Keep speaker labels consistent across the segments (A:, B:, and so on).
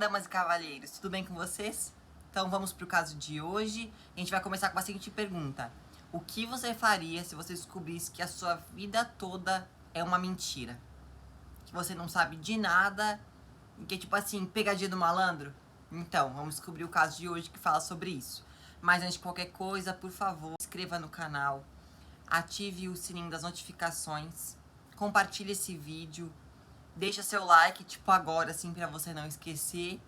A: Damas e cavalheiros, tudo bem com vocês? Então vamos para o caso de hoje. A gente vai começar com a seguinte pergunta: o que você faria se você descobrisse que a sua vida toda é uma mentira? Que você não sabe de nada, que é tipo assim, pegadinha do malandro? Então, vamos descobrir o caso de hoje que fala sobre isso. Mas antes de qualquer coisa, por favor, se inscreva no canal, ative o sininho das notificações, compartilhe esse vídeo, deixa seu like, tipo agora, assim, pra você não esquecer.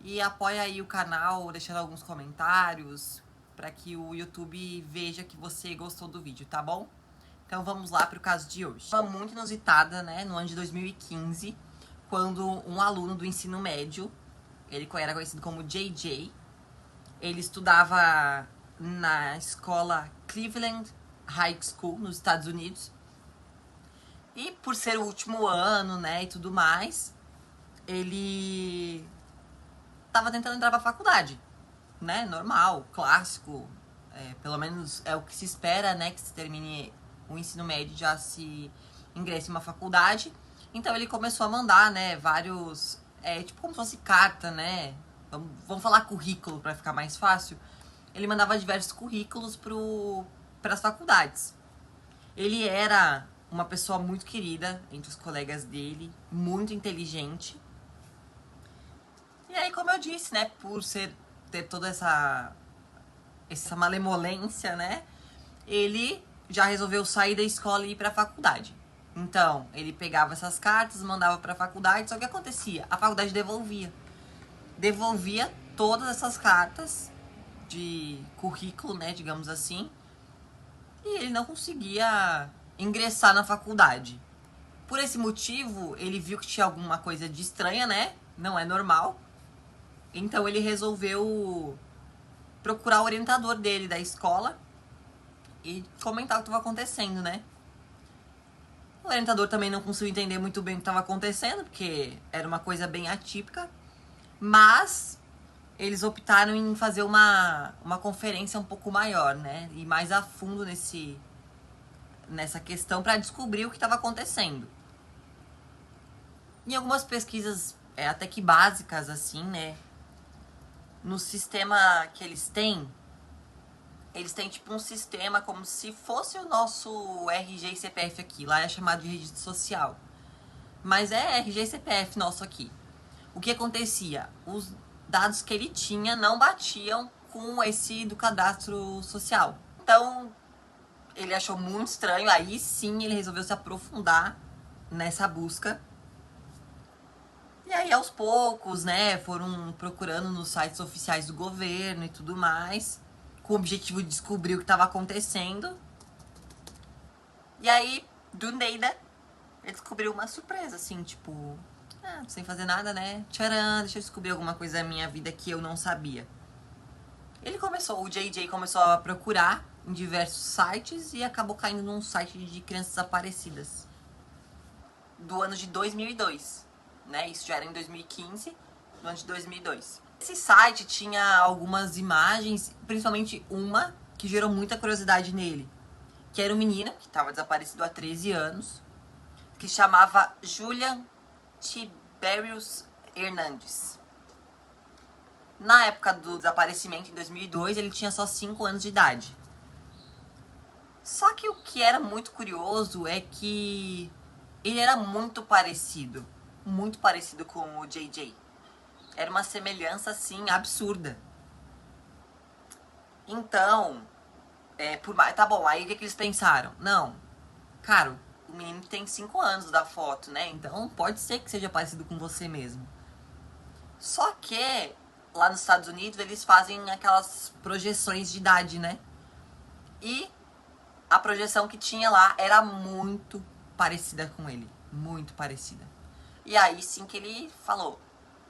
A: E apoia aí o canal, deixando alguns comentários, para que o YouTube veja que você gostou do vídeo, tá bom? Então vamos lá para o caso de hoje. Uma muito inusitada, né, no ano de 2015, quando um aluno do ensino médio, ele era conhecido como JJ, ele estudava na escola Cleveland High School, nos Estados Unidos. E por ser o último ano, né, e tudo mais, ele tava tentando entrar pra faculdade, né? Normal, clássico. Pelo menos é o que se espera, né? Que se termine o ensino médio, já se ingresse em uma faculdade. Então ele começou a mandar, né? Vários. Tipo como se fosse carta, né? Vamos falar currículo pra ficar mais fácil. Ele mandava diversos currículos para as faculdades. Ele era uma pessoa muito querida entre os colegas dele, muito inteligente. E aí, como eu disse, né, por ter toda essa malemolência, né, ele já resolveu sair da escola e ir pra faculdade. Então, ele pegava essas cartas, mandava pra faculdade, só que acontecia? A faculdade devolvia todas essas cartas de currículo, né, digamos assim, e ele não conseguia ingressar na faculdade. Por esse motivo, ele viu que tinha alguma coisa de estranha, né, não é normal. Então ele resolveu procurar o orientador dele da escola e comentar o que estava acontecendo, né? O orientador também não conseguiu entender muito bem o que estava acontecendo, porque era uma coisa bem atípica, mas eles optaram em fazer uma conferência um pouco maior, né? E mais a fundo nessa questão para descobrir o que estava acontecendo. Em algumas pesquisas até que básicas, assim, né? No sistema que eles têm tipo um sistema como se fosse o nosso RG e CPF aqui. Lá é chamado de registro social. Mas é RG e CPF nosso aqui. O que acontecia? Os dados que ele tinha não batiam com esse do cadastro social. Então, ele achou muito estranho. Aí sim, ele resolveu se aprofundar nessa busca. E aí, aos poucos, né, foram procurando nos sites oficiais do governo e tudo mais, com o objetivo de descobrir o que estava acontecendo. E aí, do nada, ele descobriu uma surpresa, assim, tipo, sem fazer nada, né? Tcharam, deixa eu descobrir alguma coisa da minha vida que eu não sabia. O JJ começou a procurar em diversos sites e acabou caindo num site de crianças desaparecidas. Do ano de 2002, né? Isso já era em 2015, no ano de 2002. Esse site tinha algumas imagens, principalmente uma que gerou muita curiosidade nele, que era um menino que estava desaparecido há 13 anos, que chamava Julian Tiberius Hernandes. Na época do desaparecimento, em 2002, ele tinha só 5 anos de idade. Só que o que era muito curioso é que ele era muito parecido com o JJ. Era uma semelhança, assim, absurda. Então, tá bom, aí o que eles pensaram? Não, cara, o menino tem 5 anos da foto, né? Então pode ser que seja parecido com você mesmo. Só que lá nos Estados Unidos eles fazem aquelas projeções de idade, né? E a projeção que tinha lá era muito parecida com ele. Muito parecida. E aí sim que ele falou: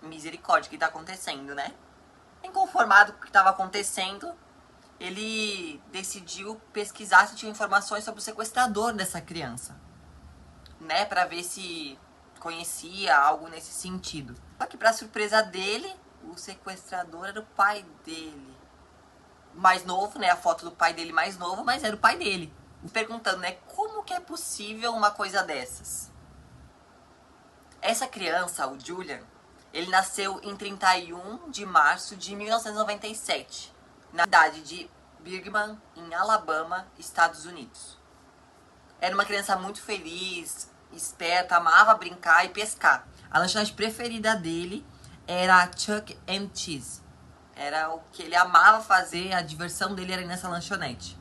A: misericórdia, o que tá acontecendo, né? Inconformado com o que estava acontecendo, ele decidiu pesquisar se tinha informações sobre o sequestrador dessa criança, né? Pra ver se conhecia algo nesse sentido. Só que, pra surpresa dele, o sequestrador era o pai dele. Mais novo, né? A foto do pai dele mais novo, mas era o pai dele. Perguntando, né? Como que é possível uma coisa dessas? Essa criança, o Julian, Ele nasceu em 31 de março de 1997, na cidade de Birmingham, em Alabama, Estados Unidos. Era uma criança muito feliz, esperta, amava brincar e pescar. A lanchonete preferida dele era a Chuck and Cheese. Era o que ele amava fazer, a diversão dele era ir nessa lanchonete.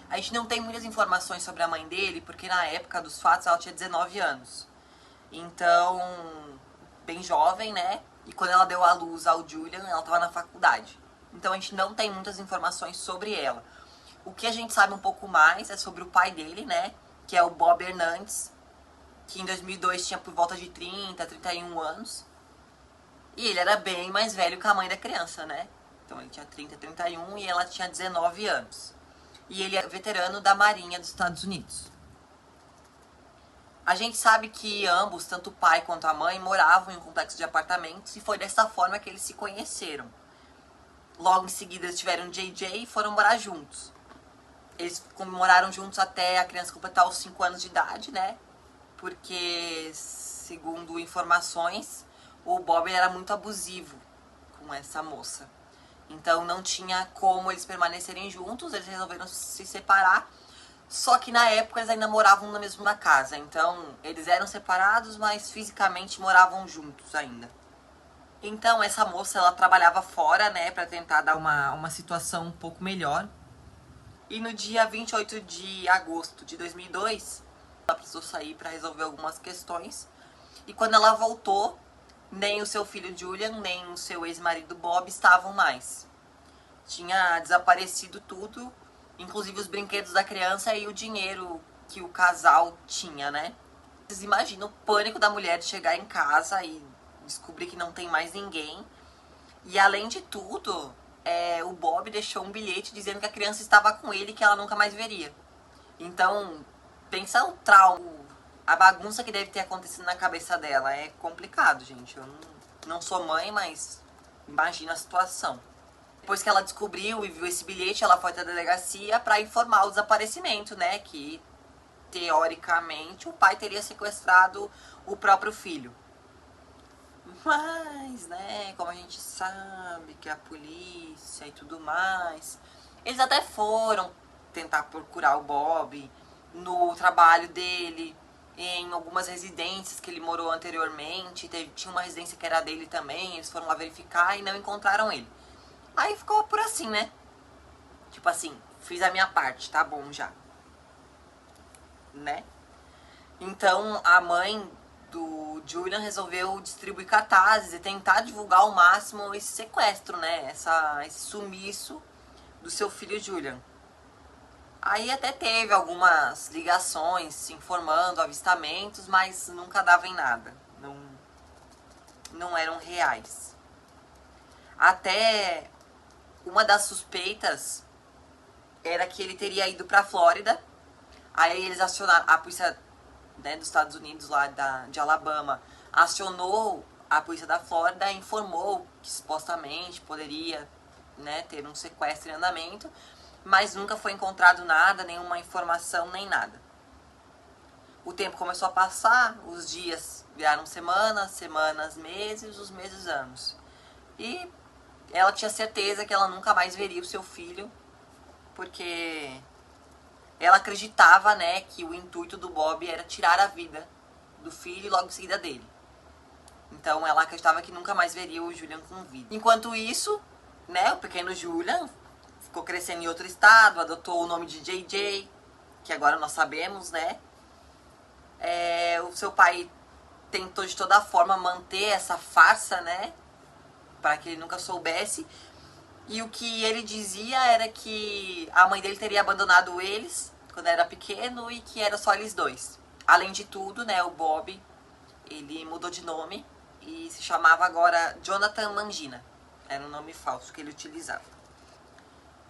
A: A gente não tem muitas informações sobre a mãe dele, porque na época dos fatos ela tinha 19 anos. Então, bem jovem, né? E quando ela deu à luz ao Julian, ela estava na faculdade. Então a gente não tem muitas informações sobre ela. O que a gente sabe um pouco mais é sobre o pai dele, né? Que é o Bob Hernandes, que em 2002 tinha por volta de 30, 31 anos. E ele era bem mais velho que a mãe da criança, né? Então ele tinha 30, 31 e ela tinha 19 anos. E ele é veterano da Marinha dos Estados Unidos. A gente sabe que ambos, tanto o pai quanto a mãe, moravam em um complexo de apartamentos e foi dessa forma que eles se conheceram. Logo em seguida eles tiveram JJ e foram morar juntos. Eles moraram juntos até a criança completar os 5 anos de idade, né? Porque, segundo informações, o Bob era muito abusivo com essa moça. Então não tinha como eles permanecerem juntos, eles resolveram se separar. Só que na época eles ainda moravam na mesma casa. Então eles eram separados, mas fisicamente moravam juntos ainda. Então essa moça, ela trabalhava fora, né, pra tentar dar uma situação um pouco melhor. E no dia 28 de agosto de 2002, ela precisou sair pra resolver algumas questões. E quando ela voltou, nem o seu filho Julian, nem o seu ex-marido Bob estavam mais. Tinha desaparecido tudo, inclusive os brinquedos da criança e o dinheiro que o casal tinha, né? Vocês imaginam o pânico da mulher de chegar em casa e descobrir que não tem mais ninguém. E além de tudo, o Bob deixou um bilhete dizendo que a criança estava com ele e que ela nunca mais veria. Então, pensa o trauma, a bagunça que deve ter acontecido na cabeça dela. É complicado, gente. Eu não sou mãe, mas imagina a situação. Depois que ela descobriu e viu esse bilhete, ela foi até a delegacia para informar o desaparecimento, né? Que, teoricamente, o pai teria sequestrado o próprio filho. Mas, né, como a gente sabe que a polícia e tudo mais, eles até foram tentar procurar o Bob no trabalho dele, em algumas residências que ele morou anteriormente. Tinha uma residência que era dele também, eles foram lá verificar e não encontraram ele. Aí ficou por assim, né? Tipo assim, fiz a minha parte, tá bom já. Né? Então a mãe do Julian resolveu distribuir cartazes e tentar divulgar ao máximo esse sequestro, né? Esse sumiço do seu filho Julian. Aí até teve algumas ligações se informando, avistamentos, mas nunca dava em nada. Não eram reais. Até uma das suspeitas era que ele teria ido pra Flórida. Aí eles acionaram a polícia, né, dos Estados Unidos, lá de Alabama, acionou a polícia da Flórida e informou que supostamente poderia, né, ter um sequestro em andamento, mas nunca foi encontrado nada, nenhuma informação, nem nada. O tempo começou a passar, os dias viraram semanas, semanas meses, os meses anos. E ela tinha certeza que ela nunca mais veria o seu filho, porque ela acreditava, né, que o intuito do Bob era tirar a vida do filho e logo em seguida dele. Então ela acreditava que nunca mais veria o Julian com vida. Enquanto isso, né, o pequeno Julian ficou crescendo em outro estado, adotou o nome de JJ, que agora nós sabemos, né. O seu pai tentou de toda forma manter essa farsa, né, para que ele nunca soubesse. E o que ele dizia era que a mãe dele teria abandonado eles quando era pequeno e que era só eles dois. Além de tudo, né, o Bob, ele mudou de nome e se chamava agora Jonathan Mangina. Era um nome falso que ele utilizava.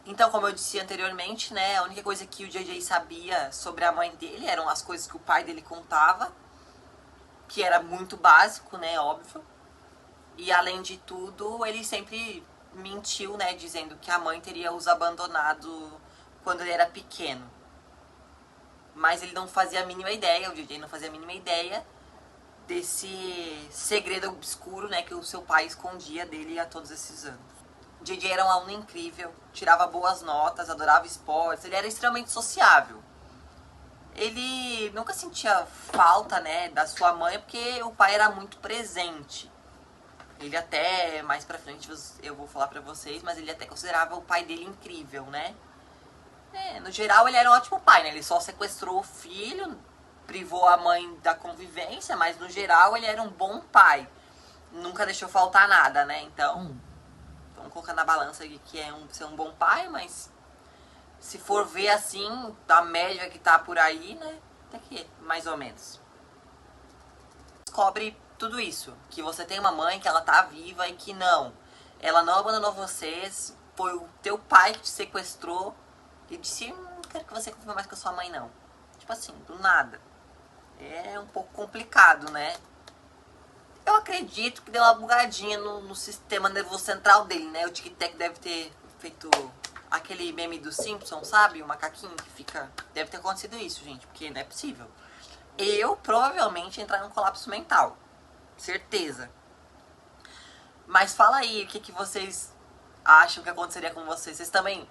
A: Então, como eu disse anteriormente, né, a única coisa que o JJ sabia sobre a mãe dele eram as coisas que o pai dele contava, que era muito básico, né, óbvio. E além de tudo, ele sempre mentiu, né, dizendo que a mãe teria os abandonado quando ele era pequeno. Mas ele não fazia a mínima ideia, o DJ não fazia a mínima ideia desse segredo obscuro, né, que o seu pai escondia dele há todos esses anos. JJ era um aluno incrível, tirava boas notas, adorava esportes, ele era extremamente sociável. Ele nunca sentia falta, né, da sua mãe, porque o pai era muito presente. Ele até, mais pra frente eu vou falar pra vocês, mas ele até considerava o pai dele incrível, né? No geral ele era um ótimo pai, né? Ele só sequestrou o filho, privou a mãe da convivência, mas no geral ele era um bom pai. Nunca deixou faltar nada, né? Então, vamos colocar na balança aqui que é ser um bom pai, mas se for ver assim, a média que tá por aí, né? Até que mais ou menos. Descobre tudo isso, que você tem uma mãe, que ela tá viva e que ela não abandonou vocês, foi o teu pai que te sequestrou e disse, não quero que você conviva mais com a sua mãe não. Tipo assim, do nada. É um pouco complicado, né? Eu acredito que deu uma bugadinha no sistema nervoso central dele, né? O Tic-Tac deve ter feito aquele meme do Simpsons, sabe? O macaquinho que fica... Deve ter acontecido isso, gente, porque não é possível. Eu provavelmente entrar num colapso mental. Certeza. Mas fala aí, o que vocês acham que aconteceria com vocês? Vocês também...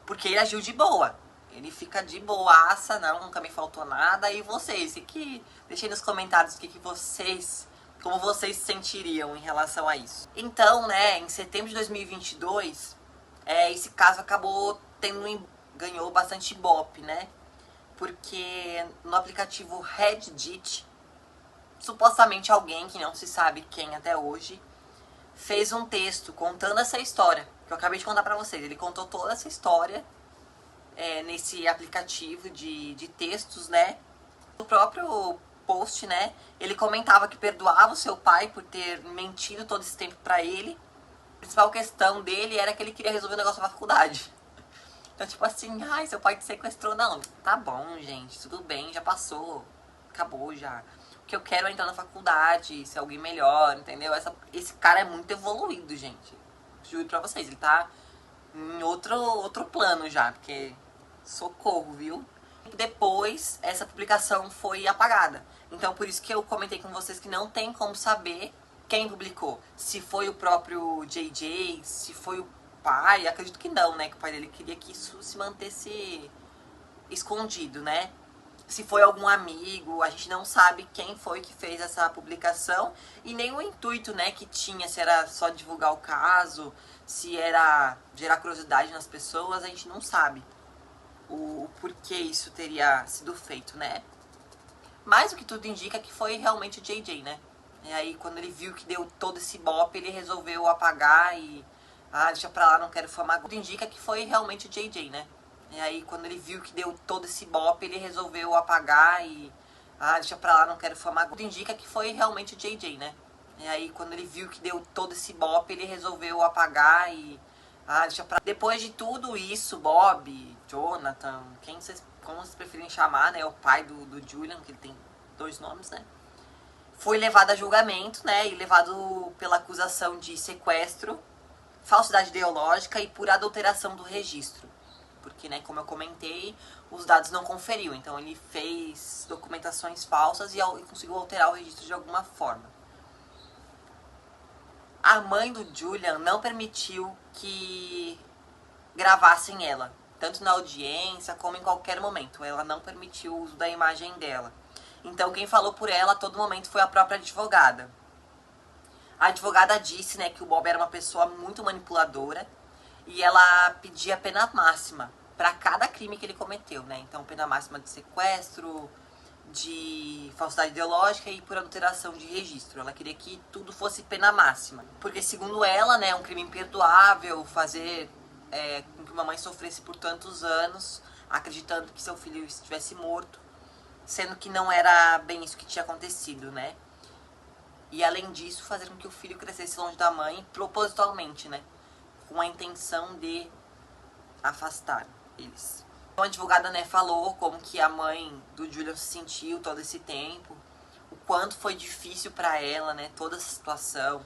A: Porque ele agiu de boa. Ele fica de boaça, não, nunca me faltou nada. E vocês? Deixem nos comentários o que vocês... Como vocês se sentiriam em relação a isso. Então, né, em setembro de 2022, esse caso acabou ganhou bastante ibope, né? Porque no aplicativo Reddit, supostamente alguém, que não se sabe quem até hoje, fez um texto contando essa história, que eu acabei de contar pra vocês. Ele contou toda essa história nesse aplicativo de textos, né? No próprio post, né, ele comentava que perdoava o seu pai por ter mentido todo esse tempo pra ele. A principal questão dele era que ele queria resolver o negócio da faculdade. Então, tipo assim, ai, seu pai te sequestrou. Não, tá bom, gente, tudo bem, já passou, acabou já. O que eu quero é entrar na faculdade, ser alguém melhor, entendeu? Esse cara é muito evoluído, gente. Juro pra vocês, ele tá em outro plano já, porque socorro, viu? Depois, essa publicação foi apagada. Então, por isso que eu comentei com vocês que não tem como saber quem publicou. Se foi o próprio JJ, se foi o pai. Acredito que não, né? Que o pai dele queria que isso se mantesse escondido, né? Se foi algum amigo, a gente não sabe quem foi que fez essa publicação. E nem o intuito, né, que tinha, se era só divulgar o caso, se era gerar curiosidade nas pessoas, a gente não sabe o porquê isso teria sido feito, né? Mas o que tudo indica é que foi realmente o JJ, né? E aí, quando ele viu que deu todo esse bope, ele resolveu apagar e... Ah, deixa pra lá, não quero fama. Tudo indica que foi realmente o JJ, né? E aí, quando ele viu que deu todo esse bope, ele resolveu apagar e... Ah, deixa pra lá, não quero fama. Tudo indica que foi realmente o JJ, né? E aí, quando ele viu que deu todo esse bope, ele resolveu apagar e... Ah, deixa pra... Depois de tudo isso, Bob, Jonathan, como vocês preferem chamar, né? O pai do Julian, que ele tem 2 nomes, né? Foi levado a julgamento, né? E levado pela acusação de sequestro, falsidade ideológica e por adulteração do registro. Porque, né, como eu comentei, os dados não conferiu. Então ele fez documentações falsas e conseguiu alterar o registro de alguma forma. A mãe do Julian não permitiu que gravassem ela, tanto na audiência como em qualquer momento. Ela não permitiu o uso da imagem dela. Então quem falou por ela a todo momento foi a própria advogada. A advogada disse, né, que o Bob era uma pessoa muito manipuladora e ela pedia pena máxima para cada crime que ele cometeu, né? Então pena máxima de sequestro, de falsidade ideológica e por adulteração de registro. Ela queria que tudo fosse pena máxima. Porque, segundo ela, né, é um crime imperdoável fazer com que uma mãe sofresse por tantos anos, acreditando que seu filho estivesse morto, sendo que não era bem isso que tinha acontecido, né? E, além disso, fazer com que o filho crescesse longe da mãe propositalmente, né? Com a intenção de afastar eles. Então, a advogada, né, falou como que a mãe do Julian se sentiu todo esse tempo, o quanto foi difícil para ela, né, toda essa situação,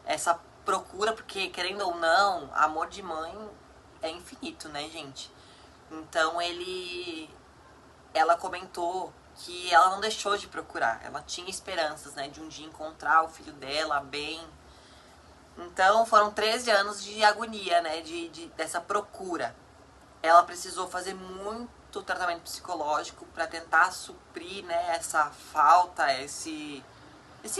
A: essa procura, porque, querendo ou não, amor de mãe é infinito, né, gente? Então, ela comentou que ela não deixou de procurar. Ela tinha esperanças, né, de um dia encontrar o filho dela bem. Então foram 13 anos de agonia, né, dessa procura. Ela precisou fazer muito tratamento psicológico para tentar suprir, né, essa falta, esse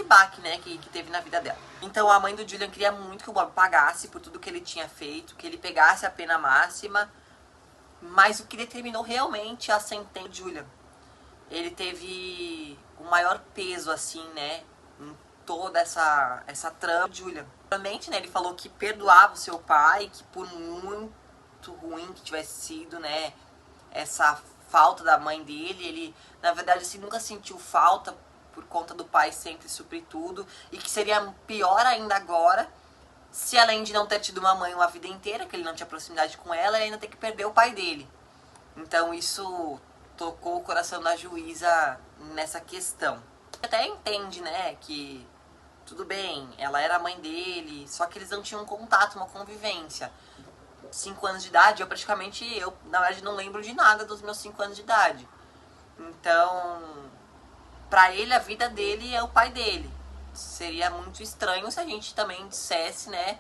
A: baque, né, que teve na vida dela. Então a mãe do Julian queria muito que o Bob pagasse por tudo que ele tinha feito, que ele pegasse a pena máxima, mas o que determinou realmente a sentença do Julian, ele teve o maior peso, assim, né, em toda essa trama de Julian. Realmente, né, ele falou que perdoava o seu pai, que por muito ruim que tivesse sido, né, essa falta da mãe dele, ele, na verdade, assim, nunca sentiu falta por conta do pai sempre suprir tudo, e que seria pior ainda agora, se além de não ter tido uma mãe uma vida inteira, que ele não tinha proximidade com ela, ele ainda tem que perder o pai dele. Então isso tocou o coração da juíza nessa questão. Até entende, né, que tudo bem, ela era a mãe dele, só que eles não tinham contato, uma convivência. 5 anos de idade, eu na verdade não lembro de nada dos meus 5 anos de idade. Então, pra ele, a vida dele é o pai dele. Seria muito estranho se a gente também dissesse, né,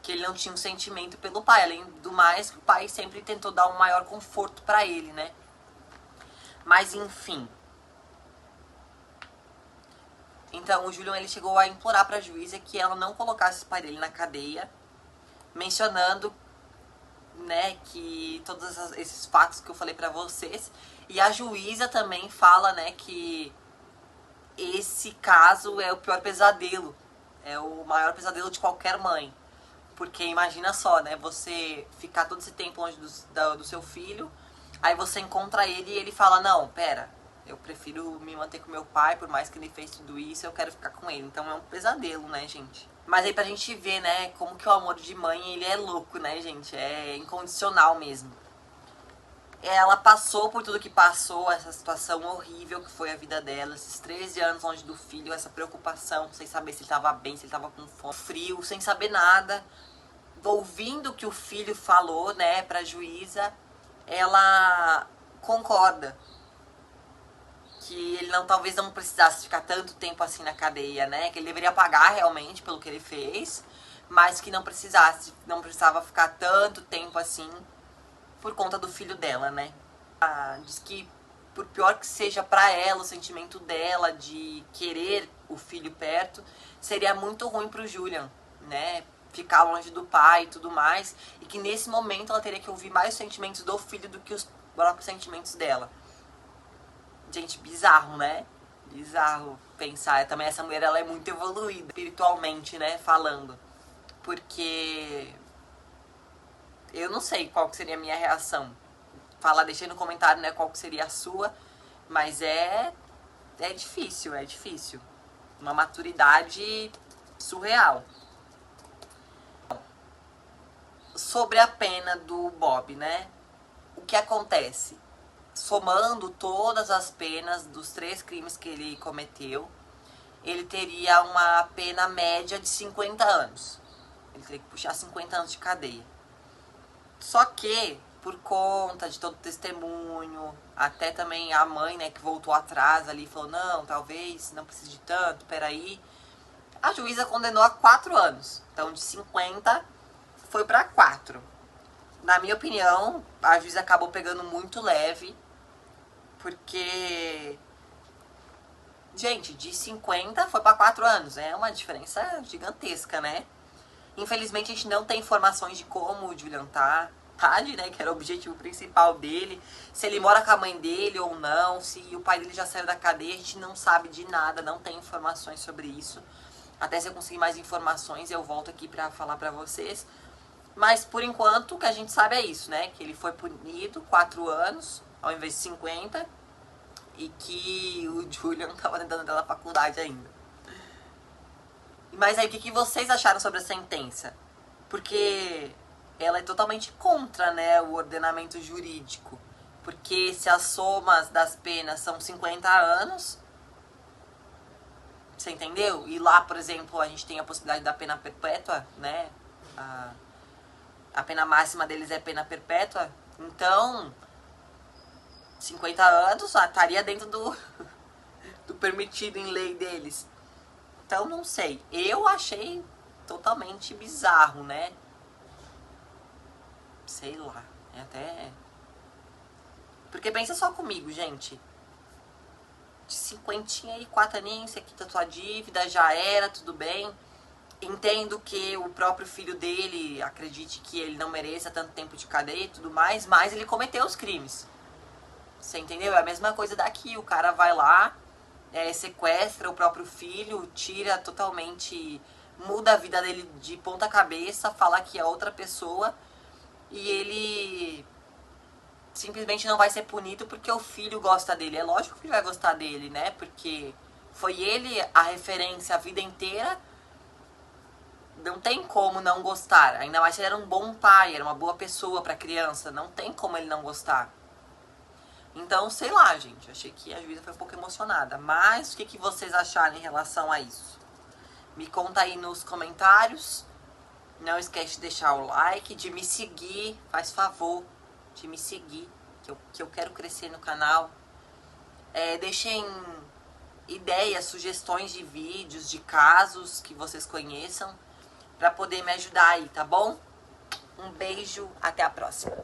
A: que ele não tinha um sentimento pelo pai. Além do mais, que o pai sempre tentou dar um maior conforto pra ele, né. Mas, enfim. Então, o Julian, ele chegou a implorar pra juíza que ela não colocasse o pai dele na cadeia, mencionando, né, que todos esses fatos que eu falei pra vocês. E a juíza também fala, né, que esse caso é o pior pesadelo. É o maior pesadelo de qualquer mãe. Porque imagina só, né, você ficar todo esse tempo longe do seu filho, aí você encontra ele e ele fala, não, pera, eu prefiro me manter com meu pai, por mais que ele fez tudo isso, eu quero ficar com ele. Então é um pesadelo, né, gente? Mas aí pra gente ver, né, como que o amor de mãe, ele é louco, né, gente? É incondicional mesmo. Ela passou por tudo que passou, essa situação horrível que foi a vida dela, esses 13 anos longe do filho, essa preocupação, sem saber se ele estava bem, se ele estava com fome, frio, sem saber nada. Ouvindo o que o filho falou, né, pra juíza, ela concorda que ele talvez não precisasse ficar tanto tempo assim na cadeia, né, que ele deveria pagar realmente pelo que ele fez, mas que não precisava ficar tanto tempo assim por conta do filho dela, né. Diz que por pior que seja pra ela, o sentimento dela de querer o filho perto, seria muito ruim pro Julian, né, ficar longe do pai e tudo mais, e que nesse momento ela teria que ouvir mais os sentimentos do filho do que os próprios sentimentos dela. Gente, bizarro, né? Bizarro pensar. Também essa mulher, ela é muito evoluída, espiritualmente, né, falando. Porque eu não sei qual que seria a minha reação. Deixei no comentário, né, qual que seria a sua, mas é difícil, é difícil. Uma maturidade surreal. Sobre a pena do Bob, né? O que acontece? Somando todas as penas dos 3 crimes que ele cometeu, ele teria uma pena média de 50 anos. Ele teria que puxar 50 anos de cadeia. Só que, por conta de todo o testemunho, até também a mãe, né, que voltou atrás ali, falou, não, talvez não precise de tanto, peraí. A juíza condenou a 4 anos. Então, de 50 foi para 4. Na minha opinião, a juíza acabou pegando muito leve, porque, gente, de 50 foi para 4 anos. É uma diferença gigantesca, né? Infelizmente, a gente não tem informações de como o Julian tá, né? Que era o objetivo principal dele. Se ele mora com a mãe dele ou não, se o pai dele já saiu da cadeia, a gente não sabe de nada, não tem informações sobre isso. Até se eu conseguir mais informações, eu volto aqui pra falar pra vocês. Mas, por enquanto, o que a gente sabe é isso, né? Que ele foi punido 4 anos, ao invés de 50. E que o Julian tava tentando entrar na faculdade ainda. Mas aí, o que vocês acharam sobre a sentença? Porque ela é totalmente contra, né, o ordenamento jurídico. Porque se as somas das penas são 50 anos, você entendeu? E lá, por exemplo, a gente tem a possibilidade da pena perpétua, né? A pena máxima deles é pena perpétua. Então, 50 anos, estaria dentro do permitido em lei deles. Então, não sei. Eu achei totalmente bizarro, né? Sei lá. É até... Porque pensa só comigo, gente. De 50 e 4 aninhos, você quita sua dívida, já era, tudo bem. Entendo que o próprio filho dele acredite que ele não mereça tanto tempo de cadeia e tudo mais, mas ele cometeu os crimes. Você entendeu? É a mesma coisa daqui. O cara vai lá, sequestra o próprio filho, tira totalmente... Muda a vida dele de ponta cabeça, fala que é outra pessoa e ele simplesmente não vai ser punido porque o filho gosta dele. É lógico que ele vai gostar dele, né? Porque foi ele a referência a vida inteira. Não tem como não gostar. Ainda mais se ele era um bom pai, era uma boa pessoa pra criança. Não tem como ele não gostar. Então, sei lá, gente. Achei que a juíza foi um pouco emocionada. Mas o que vocês acharam em relação a isso? Me conta aí nos comentários. Não esquece de deixar o like, de me seguir. Faz favor de me seguir, que eu quero crescer no canal. Deixem ideias, sugestões de vídeos, de casos que vocês conheçam, pra poder me ajudar aí, tá bom? Um beijo, até a próxima.